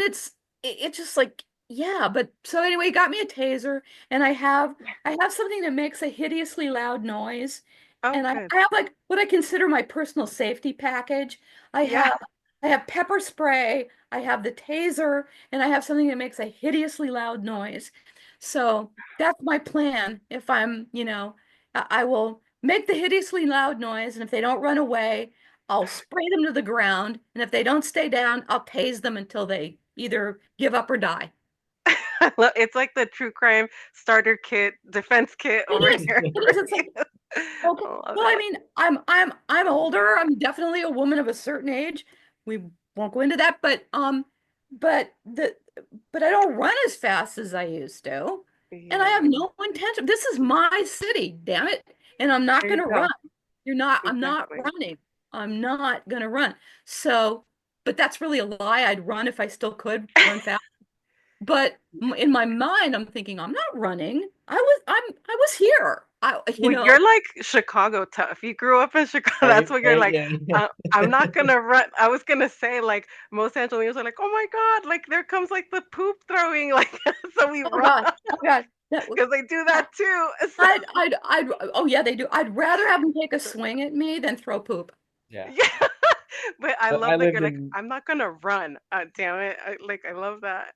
it's it's just like yeah, but so anyway, he got me a taser, and I have something that makes a hideously loud noise, Oh, and good. I have like what I consider my personal safety package. I Yeah. have I have pepper spray, I have the taser, and I have something that makes a hideously loud noise. So that's my plan. If I'm, I will make the hideously loud noise, and if they don't run away, I'll spray them to the ground, and if they don't stay down, I'll tase them until they either give up or die. It's like the true crime starter kit, defense kit It over is. here It for is. It's you. like, okay. I love Well, I that. mean, I'm older. I'm definitely a woman of a certain age. We won't go into that, but the but I don't run as fast as I used to. And I have Yeah, no intention. This is my city, damn it. And I'm not there you gonna run. go. I'm not Exactly. running. I'm not gonna run. So, but that's really a lie. I'd run if I still could run fast. But in my mind, I'm thinking, I'm not running. I was here. Well, you're like Chicago tough. You grew up in Chicago. That's Right, what you're right, like. yeah. I'm not gonna run. I was gonna say like most Angelenos are like, oh my God, like there comes like the poop throwing, like so we Oh run God, oh God. That, because they do that that too. So oh yeah, they do. I'd rather have them take a swing at me than throw poop. Yeah. yeah, but I I love that lived you're like, in I'm not gonna run. Damn it, like I love that.